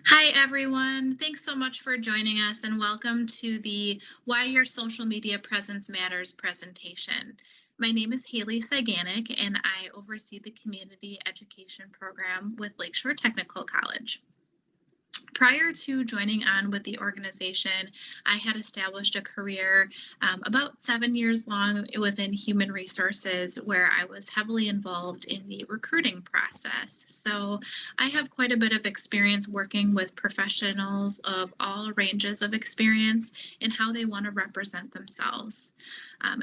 Hi, everyone. Thanks so much for joining us and welcome to the Why Your Social Media Presence Matters presentation. My name is Haley Saganik and I oversee the Community Education Program with Lakeshore Technical College. Prior to joining on with the organization, I had established a career about 7 years long within human resources where I was heavily involved in the recruiting process. So I have quite a bit of experience working with professionals of all ranges of experience in how they want to represent themselves.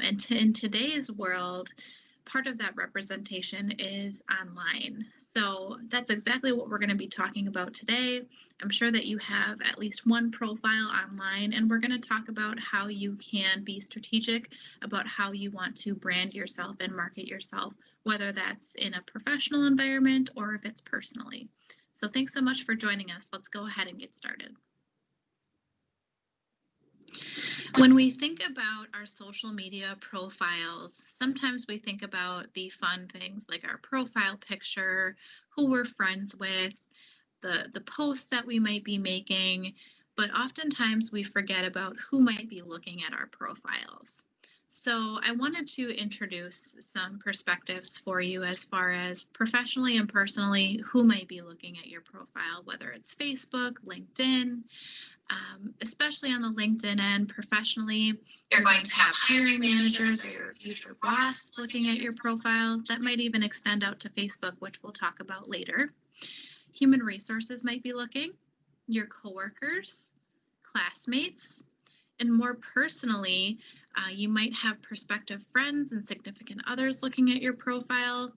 In today's world, part of that representation is online. So that's exactly what we're going to be talking about today. I'm sure that you have at least one profile online, and we're going to talk about how you can be strategic about how you want to brand yourself and market yourself, whether that's in a professional environment or if it's personally. So thanks so much for joining us. Let's go ahead and get started. When we think about our social media profiles, sometimes we think about the fun things like our profile picture, who we're friends with, the posts that we might be making, but oftentimes we forget about who might be looking at our profiles. So I wanted to introduce some perspectives for you as far as professionally and personally, who might be looking at your profile, whether it's Facebook, LinkedIn. Especially on the LinkedIn end, professionally, you're going to have hiring managers or your future boss looking at your profile. That might even extend out to Facebook, which we'll talk about later. Human resources might be looking, your coworkers, classmates, and more personally, you might have prospective friends and significant others looking at your profile.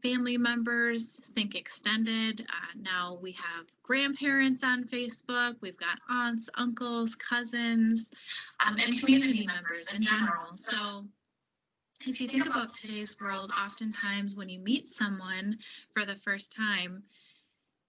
Family members, think extended. Now we have grandparents on Facebook. We've got aunts, uncles, cousins, and community members in general. So if you think about today's world, oftentimes when you meet someone for the first time,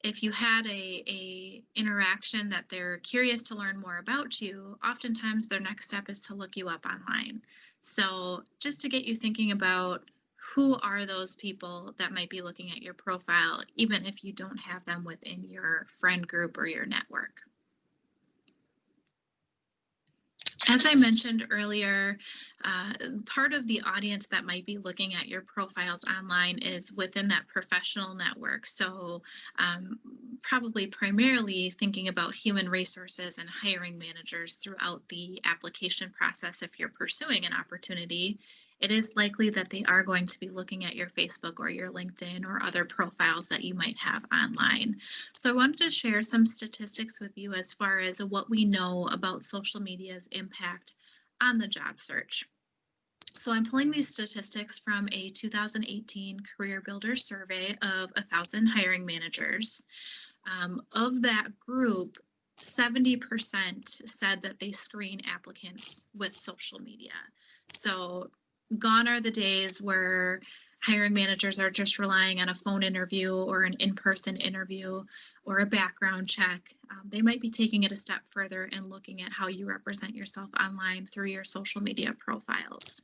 if you had a interaction that they're curious to learn more about you, oftentimes their next step is to look you up online. So just to get you thinking about who are those people that might be looking at your profile, even if you don't have them within your friend group or your network. As I mentioned earlier, part of the audience that might be looking at your profiles online is within that professional network. So probably primarily thinking about human resources and hiring managers throughout the application process. If you're pursuing an opportunity, it is likely that they are going to be looking at your Facebook or your LinkedIn or other profiles that you might have online. So I wanted to share some statistics with you as far as what we know about social media's impact on the job search. So I'm pulling these statistics from a 2018 Career Builder survey of 1,000 hiring managers. Of that group, 70% said that they screen applicants with social media. So gone are the days where hiring managers are just relying on a phone interview or an in-person interview or a background check. They might be taking it a step further and looking at how you represent yourself online through your social media profiles.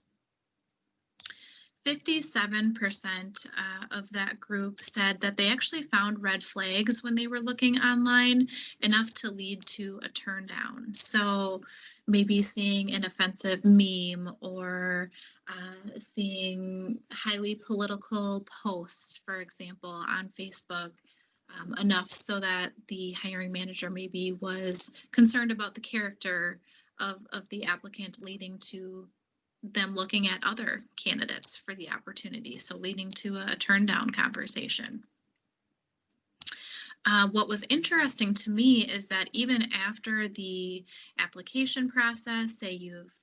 57% of that group said that they actually found red flags when they were looking online, enough to lead to a turn down. So maybe seeing an offensive meme or seeing highly political posts, for example, on Facebook, enough so that the hiring manager maybe was concerned about the character of the applicant, leading to them looking at other candidates for the opportunity, so leading to a turn down conversation. What was interesting to me is that even after the application process, say you've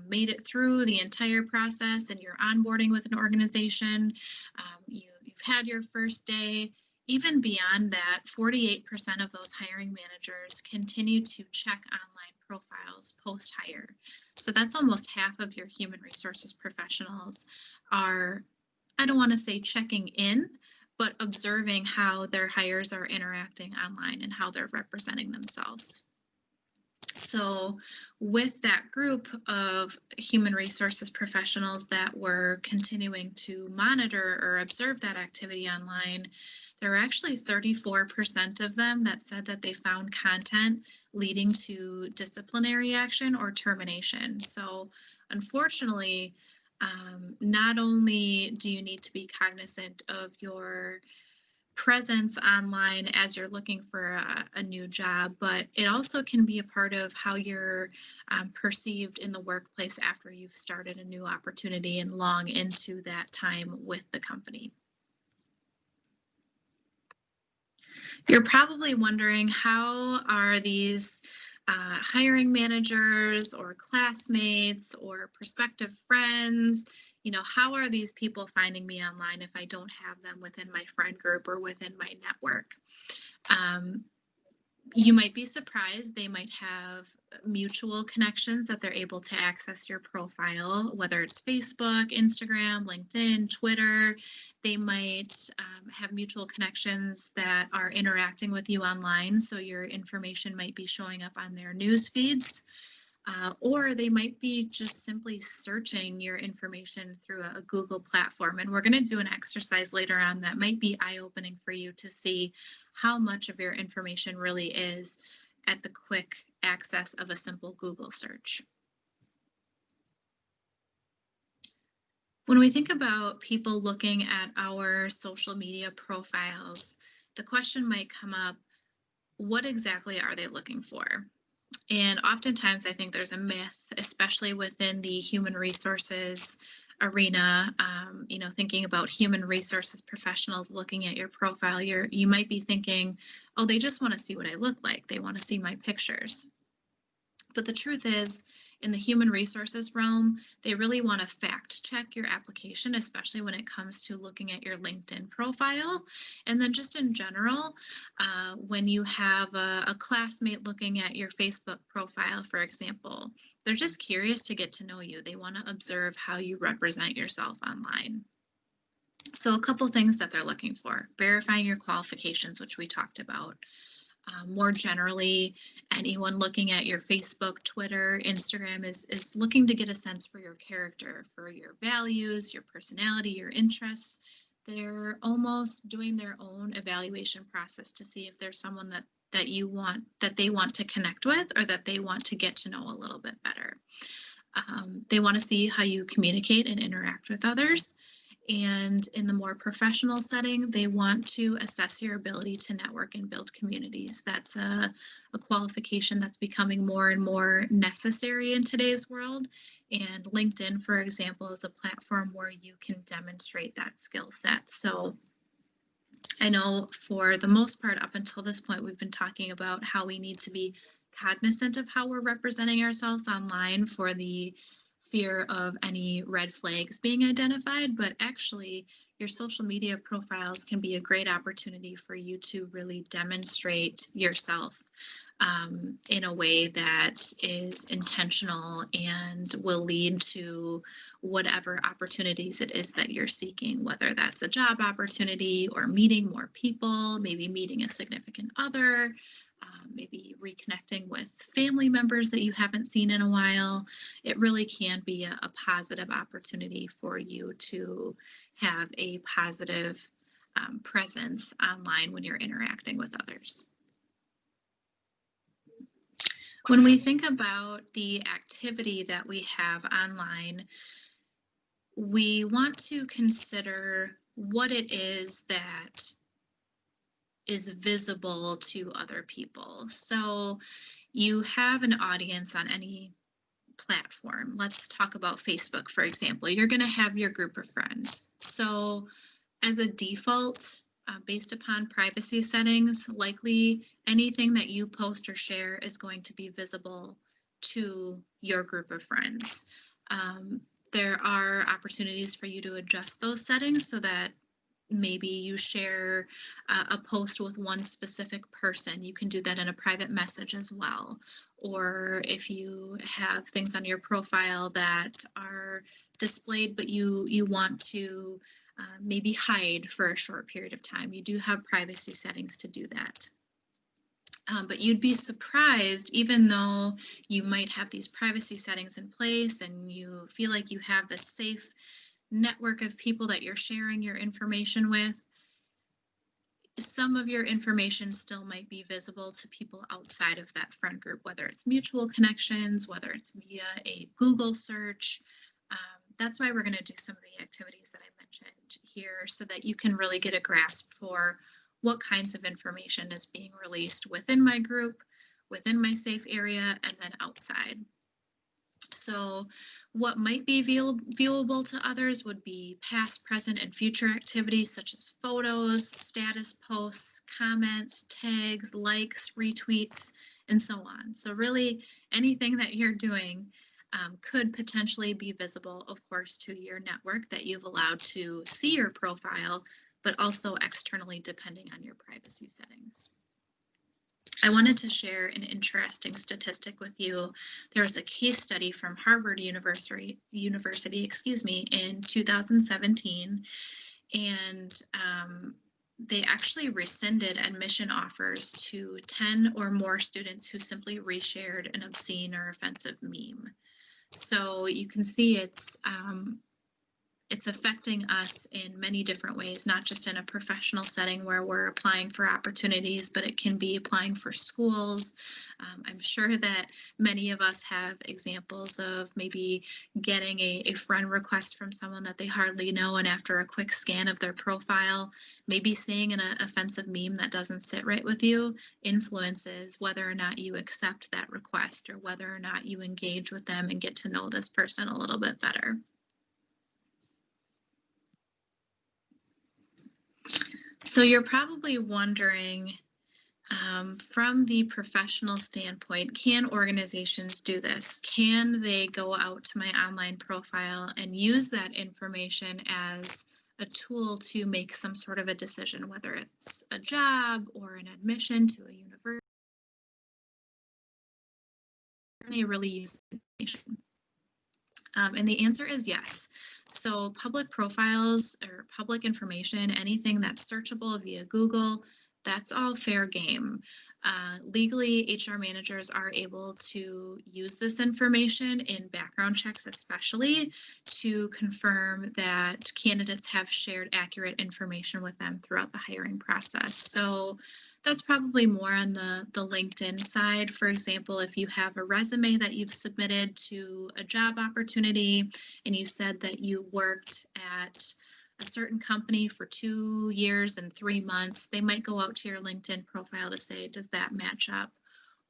made it through the entire process and you're onboarding with an organization, you've had your first day, even beyond that, 48% of those hiring managers continue to check online profiles post-hire. So that's almost half of your human resources professionals are, I don't want to say checking in, but observing how their hires are interacting online and how they're representing themselves. So with that group of human resources professionals that were continuing to monitor or observe that activity online, There were actually 34% of them that said that they found content leading to disciplinary action or termination. So, unfortunately, not only do you need to be cognizant of your presence online as you're looking for a new job, but it also can be a part of how you're perceived in the workplace after you've started a new opportunity and long into that time with the company. You're probably wondering, how are these hiring managers or classmates or prospective friends, how are these people finding me online if I don't have them within my friend group or within my network? You might be surprised. They might have mutual connections that they're able to access your profile, whether it's Facebook, Instagram, LinkedIn, Twitter. They might have mutual connections that are interacting with you online, so your information might be showing up on their news feeds. Or they might be just simply searching your information through a Google platform. And we're going to do an exercise later on that might be eye-opening for you to see how much of your information really is at the quick access of a simple Google search. When we think about people looking at our social media profiles, the question might come up, what exactly are they looking for? And oftentimes I think there's a myth, especially within the human resources arena, thinking about human resources professionals looking at your profile, you might be thinking, oh, they just want to see what I look like. They want to see my pictures. But the truth is, in the human resources realm, they really want to fact check your application, especially when it comes to looking at your LinkedIn profile. And then just in general, when you have a classmate looking at your Facebook profile, for example, they're just curious to get to know you. They want to observe how you represent yourself online. So a couple things that they're looking for: verifying your qualifications, which we talked about. More generally, anyone looking at your Facebook, Twitter, Instagram is looking to get a sense for your character, for your values, your personality, your interests. They're almost doing their own evaluation process to see if there's someone that they want to connect with, or that they want to get to know a little bit better. They want to see how you communicate and interact with others. And in the more professional setting, they want to assess your ability to network and build communities. That's a qualification that's becoming more and more necessary in today's world. And LinkedIn, for example, is a platform where you can demonstrate that skill set. So I know for the most part, up until this point, we've been talking about how we need to be cognizant of how we're representing ourselves online for the fear of any red flags being identified, but actually your social media profiles can be a great opportunity for you to really demonstrate yourself in a way that is intentional and will lead to whatever opportunities it is that you're seeking, whether that's a job opportunity or meeting more people, maybe meeting a significant other, maybe reconnecting with family members that you haven't seen in a while. It really can be a positive opportunity for you to have a positive presence online when you're interacting with others. When we think about the activity that we have online, we want to consider what it is that is visible to other people. So you have an audience on any platform. Let's talk about Facebook, for example. You're going to have your group of friends. So as a default, based upon privacy settings, likely anything that you post or share is going to be visible to your group of friends. There are opportunities for you to adjust those settings so that maybe you share a post with one specific person. You can do that in a private message as well. Or if you have things on your profile that are displayed, but you want to maybe hide for a short period of time, you do have privacy settings to do that. But you'd be surprised, even though you might have these privacy settings in place and you feel like you have this safe network of people that you're sharing your information with, some of your information still might be visible to people outside of that friend group, whether it's mutual connections, whether it's via a Google search. That's why we're going to do some of the activities that I mentioned here so that you can really get a grasp for what kinds of information is being released within my group, within my safe area, and then outside. So what might be viewable to others would be past, present, and future activities such as photos, status posts, comments, tags, likes, retweets, and so on. So really anything that you're doing could potentially be visible, of course, to your network that you've allowed to see your profile, but also externally depending on your privacy settings. I wanted to share an interesting statistic with you. There was a case study from Harvard University, in 2017, and they actually rescinded admission offers to 10 or more students who simply reshared an obscene or offensive meme. So you can see it's affecting us in many different ways, not just in a professional setting where we're applying for opportunities, but it can be applying for schools. I'm sure that many of us have examples of maybe getting a friend request from someone that they hardly know, and after a quick scan of their profile, maybe seeing an offensive meme that doesn't sit right with you influences whether or not you accept that request or whether or not you engage with them and get to know this person a little bit better. So you're probably wondering, from the professional standpoint, can organizations do this? Can they go out to my online profile and use that information as a tool to make some sort of a decision, whether it's a job or an admission to a university? Can they really use the information? And the answer is yes. So public profiles or public information, anything that's searchable via Google, that's all fair game. Legally, HR managers are able to use this information in background checks, especially to confirm that candidates have shared accurate information with them throughout the hiring process. So that's probably more on the LinkedIn side. For example, if you have a resume that you've submitted to a job opportunity and you said that you worked at a certain company for 2 years and 3 months, they might go out to your LinkedIn profile to say, does that match up?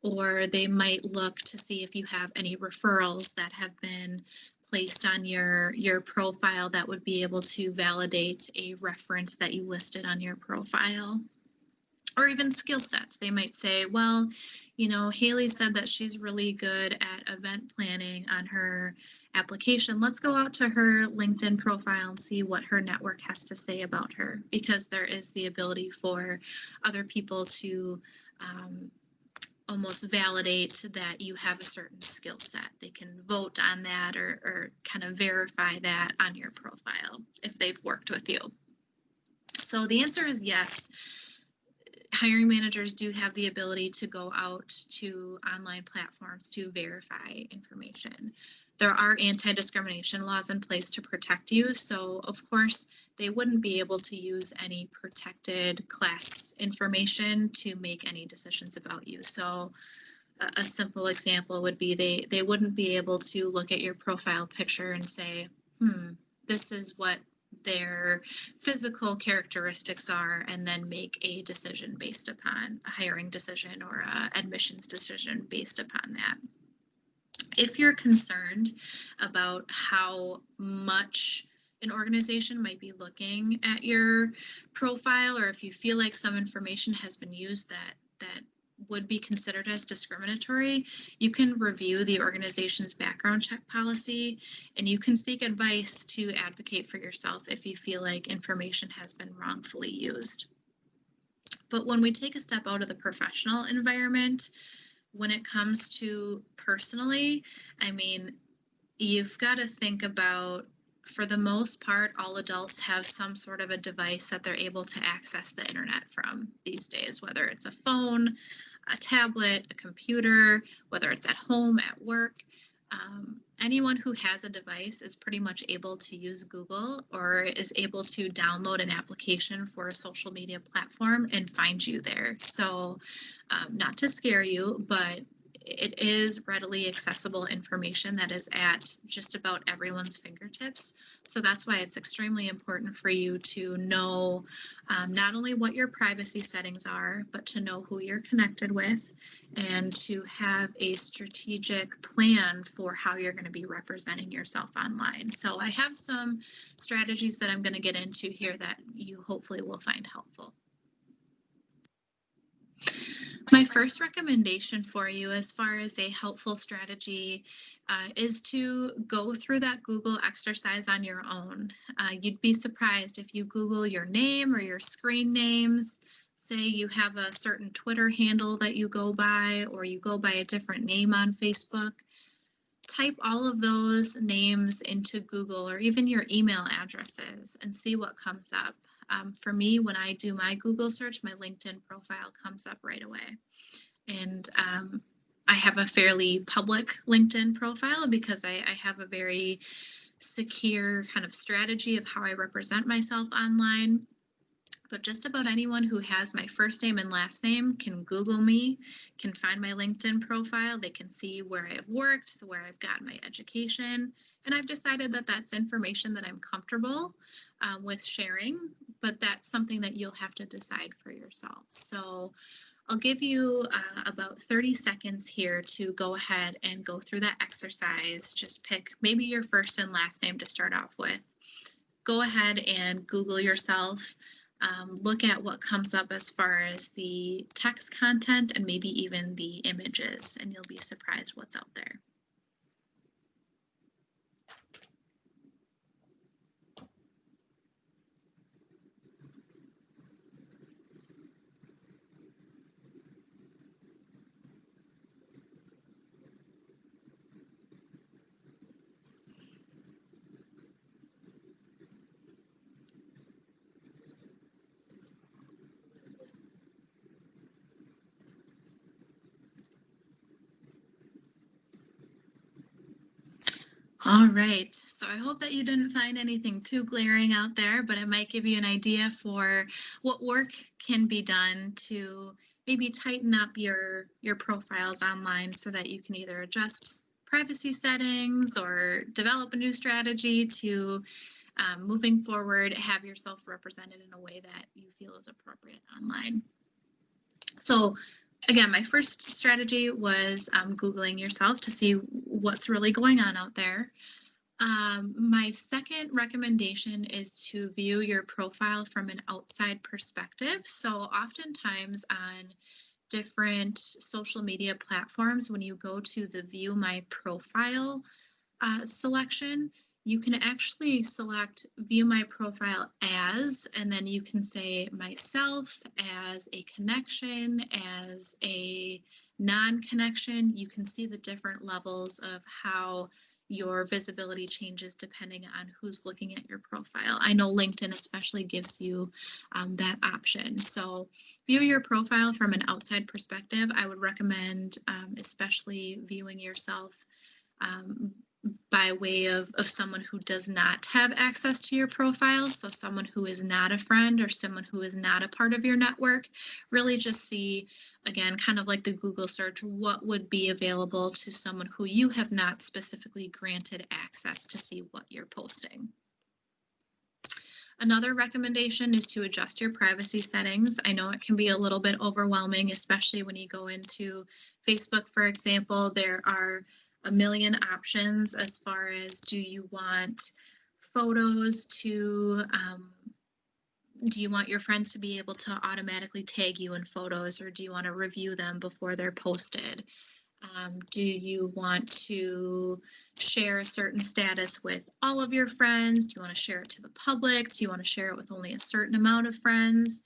Or they might look to see if you have any referrals that have been placed on your profile that would be able to validate a reference that you listed on your profile. Or even skill sets. They might say, well, you know, Haley said that she's really good at event planning on her application. Let's go out to her LinkedIn profile and see what her network has to say about her, because there is the ability for other people to almost validate that you have a certain skill set. They can vote on that or kind of verify that on your profile if they've worked with you. So the answer is yes. Hiring managers do have the ability to go out to online platforms to verify information. There are anti-discrimination laws in place to protect you. So of course, they wouldn't be able to use any protected class information to make any decisions about you. So a simple example would be they wouldn't be able to look at your profile picture and say, this is what their physical characteristics are, and then make a decision based upon a hiring decision or a admissions decision based upon that. If you're concerned about how much an organization might be looking at your profile, or if you feel like some information has been used that would be considered as discriminatory, you can review the organization's background check policy, and you can seek advice to advocate for yourself if you feel like information has been wrongfully used. But when we take a step out of the professional environment, when it comes to personally, I mean, you've got to think about, for the most part, all adults have some sort of a device that they're able to access the internet from these days, whether it's a phone, a tablet, a computer, whether it's at home, at work. Anyone who has a device is pretty much able to use Google or is able to download an application for a social media platform and find you there. So not to scare you, but it is readily accessible information that is at just about everyone's fingertips. So that's why it's extremely important for you to know not only what your privacy settings are, but to know who you're connected with and to have a strategic plan for how you're going to be representing yourself online. So I have some strategies that I'm going to get into here that you hopefully will find helpful. My first recommendation for you as far as a helpful strategy is to go through that Google exercise on your own. You'd be surprised if you Google your name or your screen names, say you have a certain Twitter handle that you go by or you go by a different name on Facebook. Type all of those names into Google or even your email addresses and see what comes up. For me, when I do my Google search, my LinkedIn profile comes up right away. And I have a fairly public LinkedIn profile because I have a very secure kind of strategy of how I represent myself online. But just about anyone who has my first name and last name can Google me, can find my LinkedIn profile. They can see where I've worked, where I've got my education. And I've decided that that's information that I'm comfortable with sharing, but that's something that you'll have to decide for yourself. So I'll give you about 30 seconds here to go ahead and go through that exercise. Just pick maybe your first and last name to start off with. Go ahead and Google yourself. Look at what comes up as far as the text content and maybe even the images, and you'll be surprised what's out there. All right, so I hope that you didn't find anything too glaring out there, but it might give you an idea for what work can be done to maybe tighten up your profiles online so that you can either adjust privacy settings or develop a new strategy to moving forward, have yourself represented in a way that you feel is appropriate online. So again, my first strategy was Googling yourself to see what's really going on out there. My second recommendation is to view your profile from an outside perspective. So oftentimes on different social media platforms, when you go to the View My Profile selection, you can actually select View My Profile As, and then you can say myself, as a connection, as a non-connection. You can see the different levels of how your visibility changes depending on who's looking at your profile. I know LinkedIn especially gives you that option. So view your profile from an outside perspective. I would recommend especially viewing yourself by way of someone who does not have access to your profile. So someone who is not a friend or someone who is not a part of your network. Really just see, again, kind of like the Google search, what would be available to someone who you have not specifically granted access to see what you're posting. Another recommendation is to adjust your privacy settings. I know it can be a little bit overwhelming, especially when you go into Facebook, for example. There are a million options as far as, do you want photos to, do you want your friends to be able to automatically tag you in photos, or do you want to review them before they're posted? Do you want to share a certain status with all of your friends? Do you want to share it to the public? Do you want to share it with only a certain amount of friends?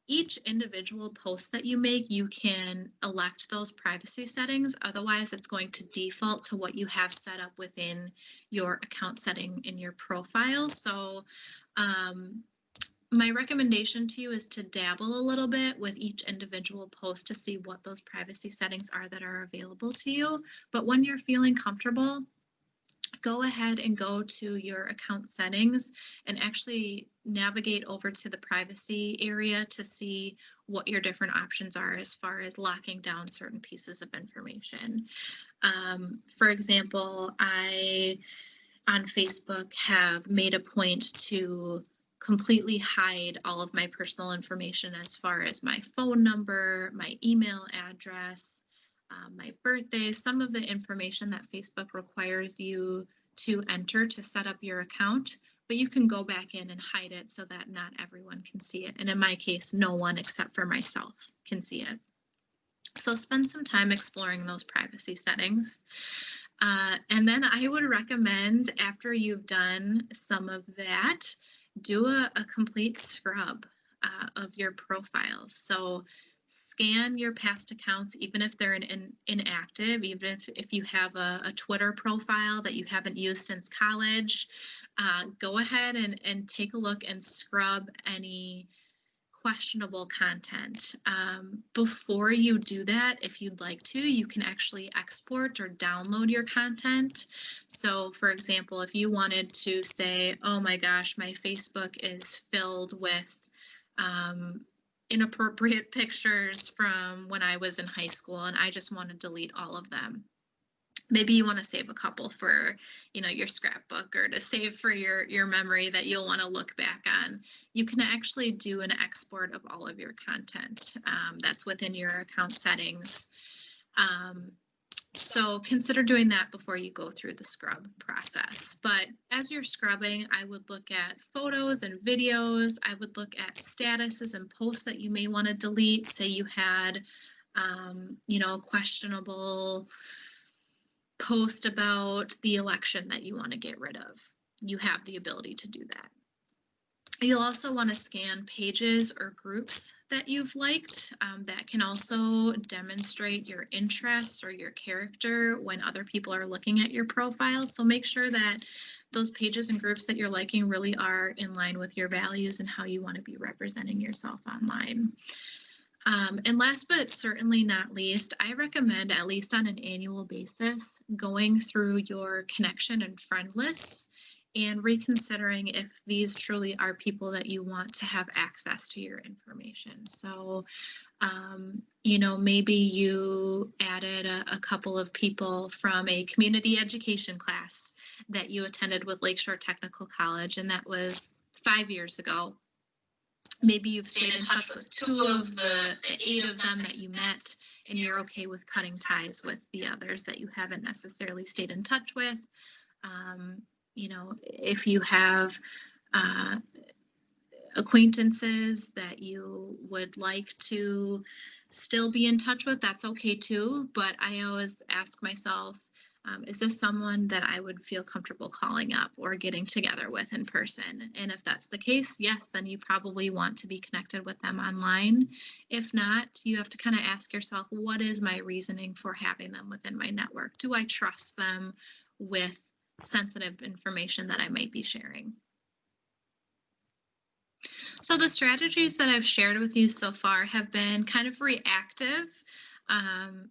Each individual post that you make, you can elect those privacy settings. Otherwise, it's going to default to what you have set up within your account setting in your profile. So My recommendation to you is to dabble a little bit with each individual post to see what those privacy settings are that are available to you. But when you're feeling comfortable, go ahead and go to your account settings and actually navigate over to the privacy area to see what your different options are as far as locking down certain pieces of information. For example, I on Facebook have made a point to completely hide all of my personal information as far as my phone number, my email address, my birthday, some of the information that Facebook requires you to enter to set up your account, but you can go back in and hide it so that not everyone can see it. And in my case, no one except for myself can see it. So spend some time exploring those privacy settings. And then I would recommend, after you've done some of that, do a complete scrub of your profiles. So scan your past accounts, even if they're inactive, even if you have a Twitter profile that you haven't used since college, go ahead and take a look and scrub any questionable content. Before you do that, if you'd like to, you can actually export or download your content. So for example, if you wanted to say, oh my gosh, my Facebook is filled with inappropriate pictures from when I was in high school and I just want to delete all of them. Maybe you want to save a couple for, your scrapbook or to save for your memory that you'll want to look back on. You can actually do an export of all of your content. That's within your account settings. So consider doing that before you go through the scrub process. But as you're scrubbing, I would look at photos and videos. I would look at statuses and posts that you may want to delete. Say you had, questionable post about the election that you want to get rid of. You have the ability to do that. You'll also want to scan pages or groups that you've liked. That can also demonstrate your interests or your character when other people are looking at your profile. So make sure that those pages and groups that you're liking really are in line with your values and how you want to be representing yourself online. And last but certainly not least, I recommend, at least on an annual basis, going through your connection and friend lists and reconsidering if these truly are people that you want to have access to your information. So, maybe you added a couple of people from a community education class that you attended with Lakeshore Technical College, and that was 5 years ago. Maybe you've stayed in touch with 2 of the 8 of them that you met, and you're okay with cutting ties with the others that you haven't necessarily stayed in touch with. If you have acquaintances that you would like to still be in touch with, that's okay too. But I always ask myself, is this someone that I would feel comfortable calling up or getting together with in person? And if that's the case, yes, then you probably want to be connected with them online. If not, you have to kind of ask yourself, what is my reasoning for having them within my network? Do I trust them with sensitive information that I might be sharing? So the strategies that I've shared with you so far have been kind of reactive,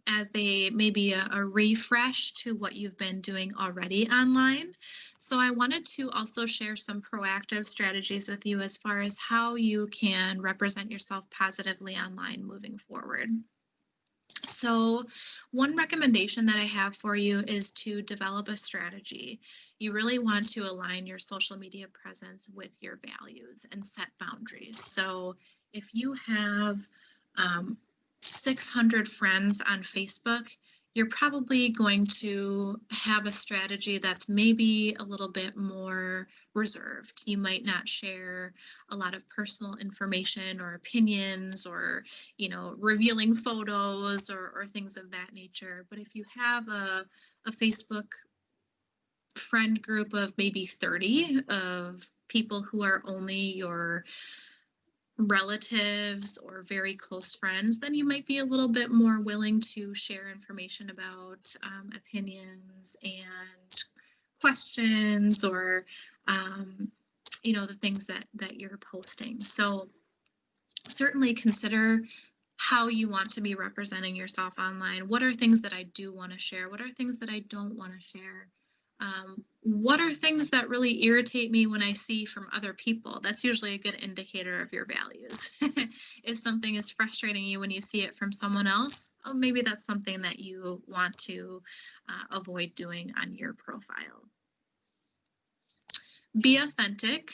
as maybe a refresh to what you've been doing already online. So I wanted to also share some proactive strategies with you as far as how you can represent yourself positively online moving forward. So one recommendation that I have for you is to develop a strategy. You really want to align your social media presence with your values and set boundaries. So if you have 600 friends on Facebook, you're probably going to have a strategy that's maybe a little bit more reserved. You might not share a lot of personal information or opinions or, revealing photos or things of that nature. But if you have a Facebook friend group of maybe 30 of people who are only your relatives or very close friends, then you might be a little bit more willing to share information about opinions and questions or the things that you're posting. So certainly consider how you want to be representing yourself online. What are things that I do want to share? What are things that I don't want to share? What are things that really irritate me when I see from other people? That's usually a good indicator of your values. If something is frustrating you when you see it from someone else, oh, maybe that's something that you want to avoid doing on your profile. Be authentic.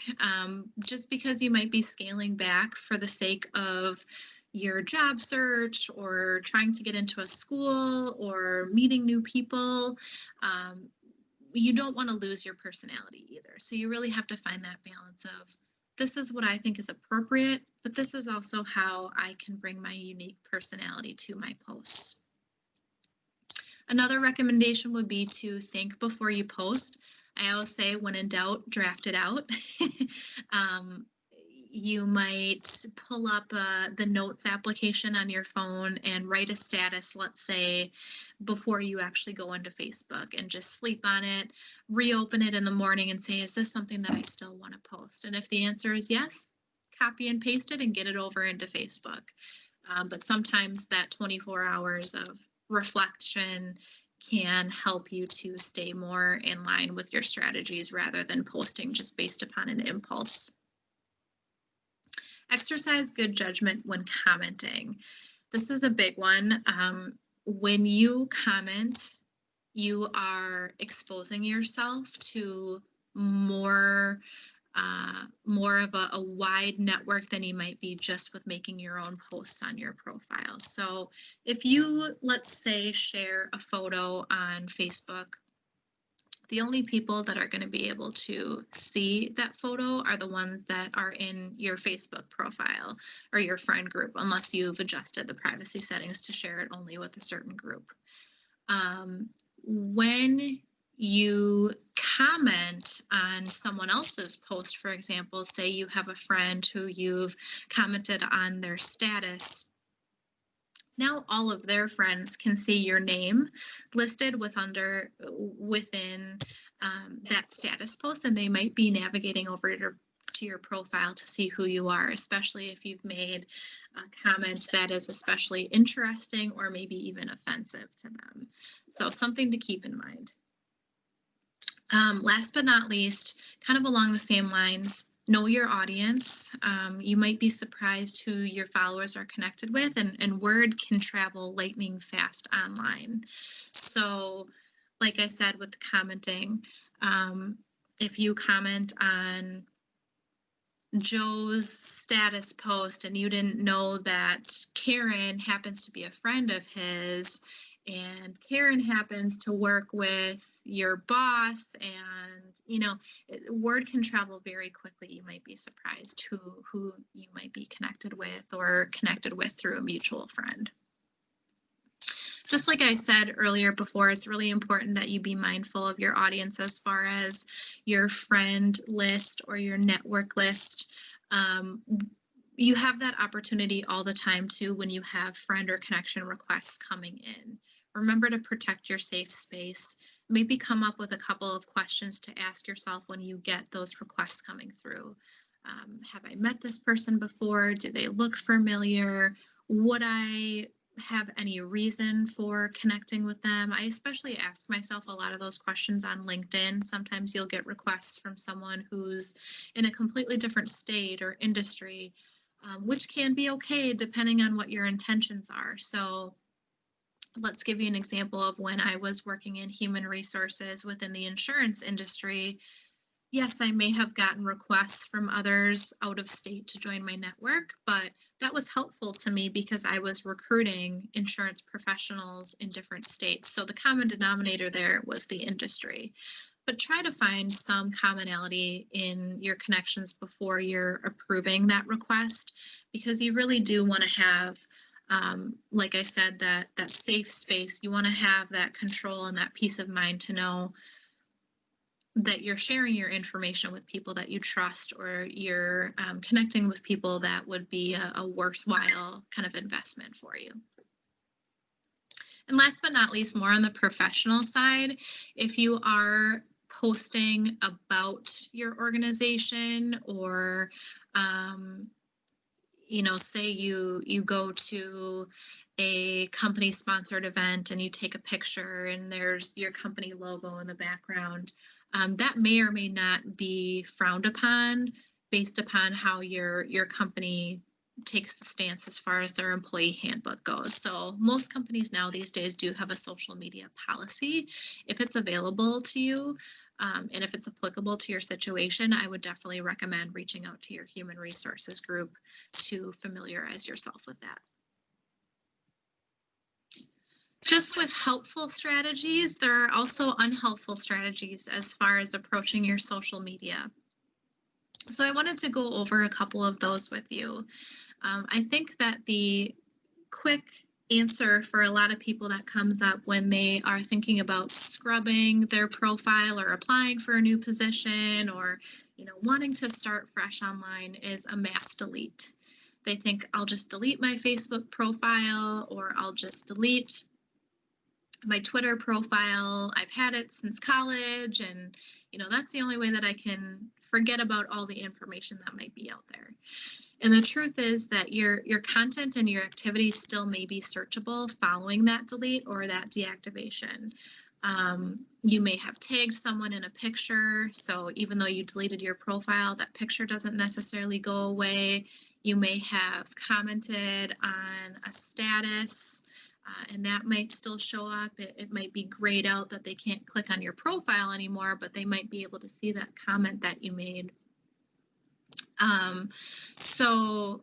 Just because you might be scaling back for the sake of your job search or trying to get into a school or meeting new people, you don't want to lose your personality either. So you really have to find that balance of, this is what I think is appropriate, but this is also how I can bring my unique personality to my posts. Another recommendation would be to think before you post. I always say, when in doubt, draft it out. You might pull up the notes application on your phone and write a status, let's say, before you actually go into Facebook, and just sleep on it, reopen it in the morning and say, is this something that I still want to post? And if the answer is yes, copy and paste it and get it over into Facebook. But sometimes that 24 hours of reflection can help you to stay more in line with your strategies rather than posting just based upon an impulse. Exercise good judgment when commenting. This is a big one. When you comment, you are exposing yourself to more of a wide network than you might be just with making your own posts on your profile. So if you, let's say, share a photo on Facebook, the only people that are going to be able to see that photo are the ones that are in your Facebook profile or your friend group, unless you've adjusted the privacy settings to share it only with a certain group. When you comment on someone else's post, for example, say you have a friend who you've commented on their status, now all of their friends can see your name listed within that status post, and they might be navigating over to your profile to see who you are, especially if you've made comments that is especially interesting or maybe even offensive to them. So something to keep in mind. Last but not least, kind of along the same lines, know your audience. You might be surprised who your followers are connected with, and word can travel lightning fast online. So like I said with the commenting, if you comment on Joe's status post and you didn't know that Karen happens to be a friend of his, and Karen happens to work with your boss, and word can travel very quickly. You might be surprised who you might be connected with or connected with through a mutual friend. Just like I said earlier before, it's really important that you be mindful of your audience as far as your friend list or your network list. You have that opportunity all the time too when you have friend or connection requests coming in. Remember to protect your safe space. Maybe come up with a couple of questions to ask yourself when you get those requests coming through. Have I met this person before? Do they look familiar? Would I have any reason for connecting with them? I especially ask myself a lot of those questions on LinkedIn. Sometimes you'll get requests from someone who's in a completely different state or industry, which can be okay depending on what your intentions are. So let's give you an example of when I was working in human resources within the insurance industry. Yes, I may have gotten requests from others out of state to join my network, but that was helpful to me because I was recruiting insurance professionals in different states. So the common denominator there was the industry. But try to find some commonality in your connections before you're approving that request, because you really do want to have, like I said, that safe space. You want to have that control and that peace of mind to know that you're sharing your information with people that you trust, or you're connecting with people that would be a worthwhile kind of investment for you. And last but not least, more on the professional side, if you are posting about your organization, or say you go to a company sponsored event and you take a picture and there's your company logo in the background. That may or may not be frowned upon based upon how your company takes the stance as far as their employee handbook goes. So most companies now these days do have a social media policy. If it's available to you, and if it's applicable to your situation, I would definitely recommend reaching out to your human resources group to familiarize yourself with that. Just with helpful strategies, there are also unhelpful strategies as far as approaching your social media. So I wanted to go over a couple of those with you. I think that the quick answer for a lot of people that comes up when they are thinking about scrubbing their profile or applying for a new position, or wanting to start fresh online, is a mass delete. They think, I'll just delete my Facebook profile, or I'll just delete my Twitter profile. I've had it since college, and that's the only way that I can forget about all the information that might be out there. And the truth is that your content and your activities still may be searchable following that delete or that deactivation. You may have tagged someone in a picture, so even though you deleted your profile, that picture doesn't necessarily go away. You may have commented on a status, and that might still show up. It might be grayed out that they can't click on your profile anymore, but they might be able to see that comment that you made. So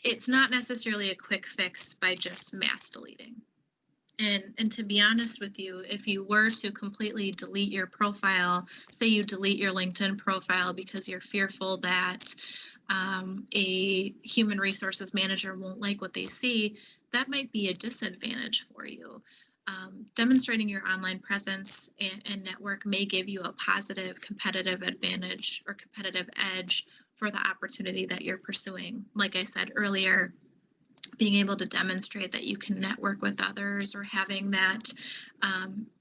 it's not necessarily a quick fix by just mass deleting. And to be honest with you, if you were to completely delete your profile, say you delete your LinkedIn profile because you're fearful that a human resources manager won't like what they see, that might be a disadvantage for you. Demonstrating your online presence and network may give you a positive competitive advantage or competitive edge for the opportunity that you're pursuing. Like I said earlier, being able to demonstrate that you can network with others, or having that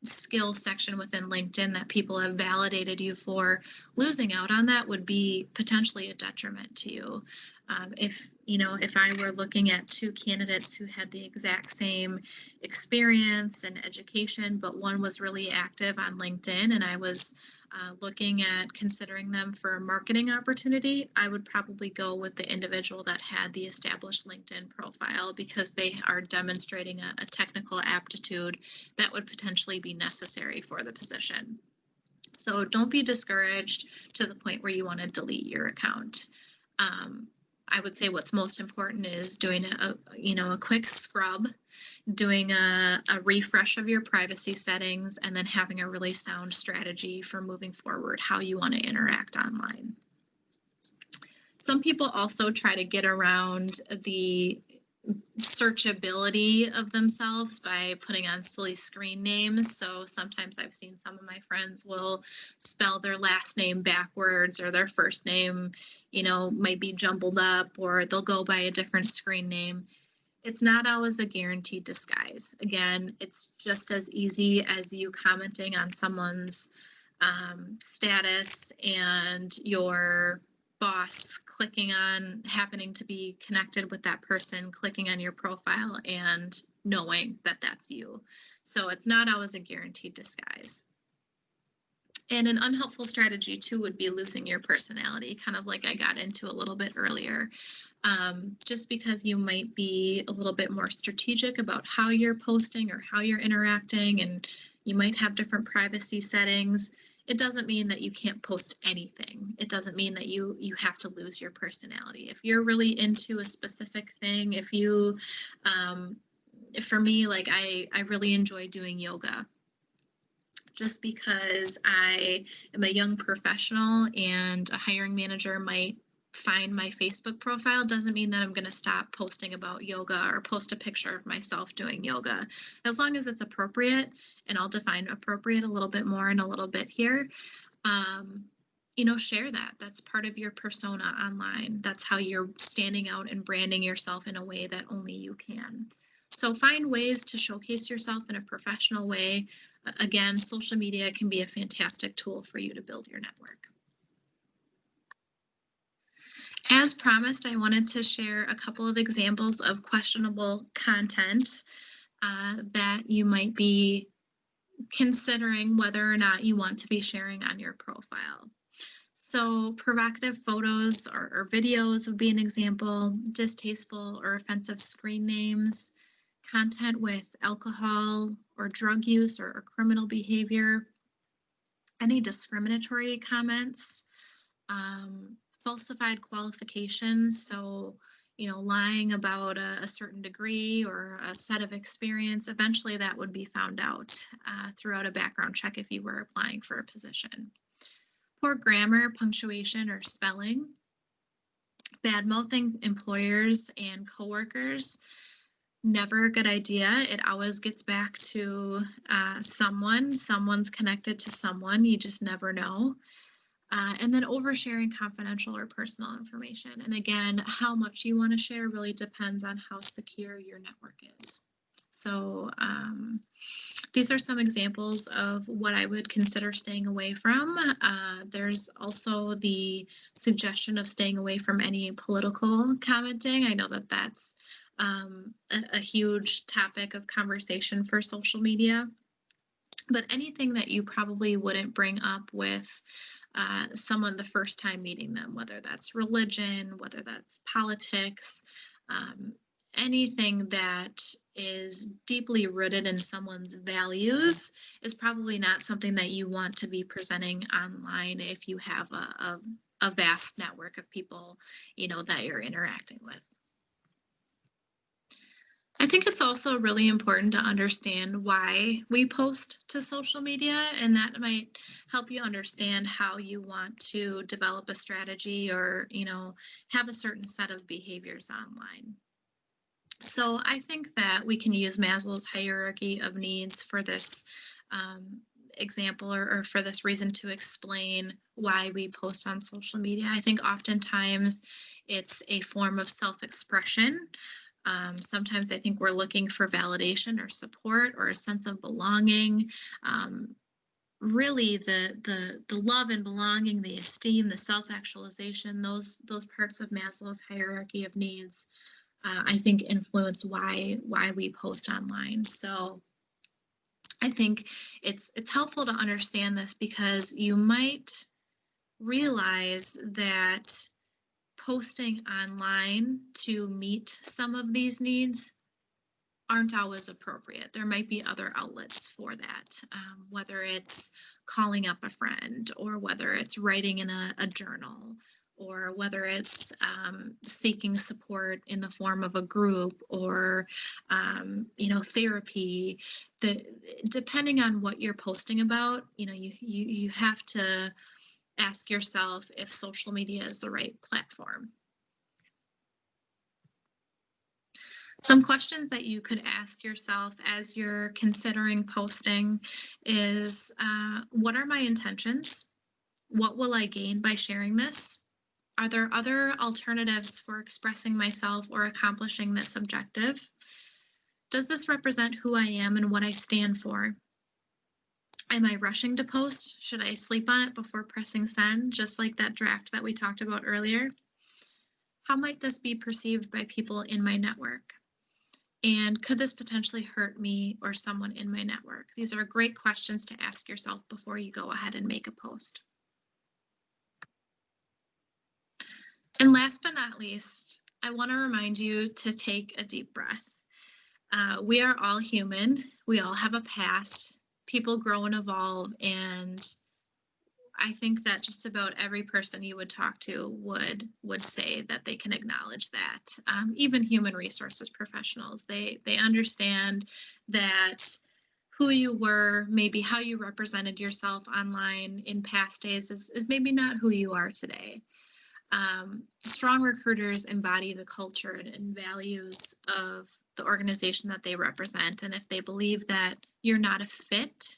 skills section within LinkedIn that people have validated you for, losing out on that would be potentially a detriment to you. If I were looking at two candidates who had the exact same experience and education, but one was really active on LinkedIn and I was looking at considering them for a marketing opportunity, I would probably go with the individual that had the established LinkedIn profile, because they are demonstrating a technical aptitude that would potentially be necessary for the position. So don't be discouraged to the point where you want to delete your account. I would say what's most important is doing a quick scrub, doing a refresh of your privacy settings, and then having a really sound strategy for moving forward, how you want to interact online. Some people also try to get around the searchability of themselves by putting on silly screen names. So sometimes I've seen some of my friends will spell their last name backwards, or their first name, might be jumbled up, or they'll go by a different screen name. It's not always a guaranteed disguise. Again, it's just as easy as you commenting on someone's status and your boss happening to be connected with that person, clicking on your profile and knowing that that's you. So it's not always a guaranteed disguise. And an unhelpful strategy too would be losing your personality, kind of like I got into a little bit earlier. Just because you might be a little bit more strategic about how you're posting or how you're interacting, and you might have different privacy settings, it doesn't mean that you can't post anything. It doesn't mean that you have to lose your personality. If you're really into a specific thing, for me, like I really enjoy doing yoga, just because I am a young professional and a hiring manager might find my Facebook profile, doesn't mean that I'm going to stop posting about yoga or post a picture of myself doing yoga, as long as it's appropriate. And I'll define appropriate a little bit more in a little bit here. Share that. That's part of your persona online. That's how you're standing out and branding yourself in a way that only you can. So find ways to showcase yourself in a professional way. Again, social media can be a fantastic tool for you to build your network. As promised, I wanted to share a couple of examples of questionable content that you might be considering whether or not you want to be sharing on your profile. So provocative photos or videos would be an example, distasteful or offensive screen names, content with alcohol or drug use or criminal behavior, any discriminatory comments, falsified qualifications. So, lying about a certain degree or a set of experience, eventually that would be found out throughout a background check if you were applying for a position. Poor grammar, punctuation, or spelling, bad-mouthing employers and coworkers, never a good idea. It always gets back to someone's connected to someone, you just never know. And then oversharing confidential or personal information. And again, how much you want to share really depends on how secure your network is. So these are some examples of what I would consider staying away from. There's also the suggestion of staying away from any political commenting. I know that that's a huge topic of conversation for social media, but anything that you probably wouldn't bring up with someone the first time meeting them, whether that's religion, whether that's politics, anything that is deeply rooted in someone's values is probably not something that you want to be presenting online if you have a vast network of people, that you're interacting with. I think it's also really important to understand why we post to social media, and that might help you understand how you want to develop a strategy or, have a certain set of behaviors online. So I think that we can use Maslow's hierarchy of needs for this example or for this reason to explain why we post on social media. I think oftentimes it's a form of self-expression. Sometimes I think we're looking for validation or support or a sense of belonging. Really, the love and belonging, the esteem, the self-actualization, those parts of Maslow's hierarchy of needs, I think influence why we post online. So I think it's helpful to understand this because you might realize that posting online to meet some of these needs aren't always appropriate. There might be other outlets for that, whether it's calling up a friend or whether it's writing in a journal or whether it's seeking support in the form of a group or therapy. Depending on what you're posting about, you have to ask yourself if social media is the right platform. Some questions that you could ask yourself as you're considering posting is, what are my intentions? What will I gain by sharing this? Are there other alternatives for expressing myself or accomplishing this objective? Does this represent who I am and what I stand for? Am I rushing to post? Should I sleep on it before pressing send, just like that draft that we talked about earlier? How might this be perceived by people in my network? And could this potentially hurt me or someone in my network? These are great questions to ask yourself before you go ahead and make a post. And last but not least, I want to remind you to take a deep breath. We are all human. We all have a past. People grow and evolve, and I think that just about every person you would talk to would say that they can acknowledge that. Even human resources professionals, they understand that who you were, maybe how you represented yourself online in past days is maybe not who you are today. Strong recruiters embody the culture and values of the organization that they represent. And if they believe that you're not a fit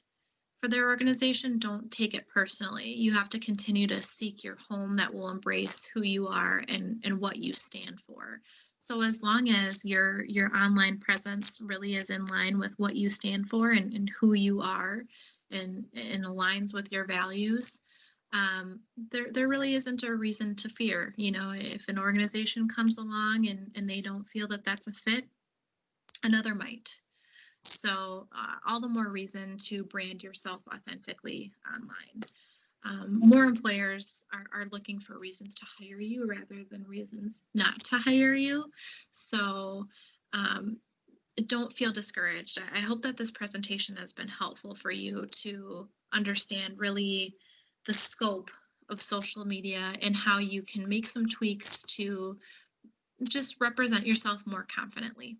for their organization, don't take it personally. You have to continue to seek your home that will embrace who you are and what you stand for. So as long as your online presence really is in line with what you stand for and who you are and aligns with your values, there really isn't a reason to fear. You know, if an organization comes along and they don't feel that that's a fit, another might. So all the more reason to brand yourself authentically online. More employers are looking for reasons to hire you rather than reasons not to hire you. So um, don't feel discouraged. I hope that this presentation has been helpful for you to understand really the scope of social media and how you can make some tweaks to just represent yourself more confidently.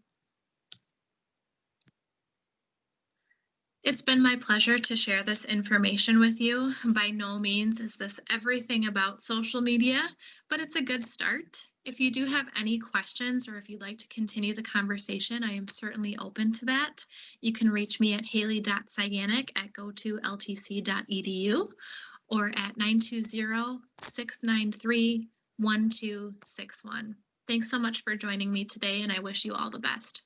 It's been my pleasure to share this information with you. By no means is this everything about social media, but it's a good start. If you do have any questions or if you'd like to continue the conversation, I am certainly open to that. You can reach me at haley.cyganic@go2ltc.edu or at 920-693-1261. Thanks so much for joining me today, and I wish you all the best.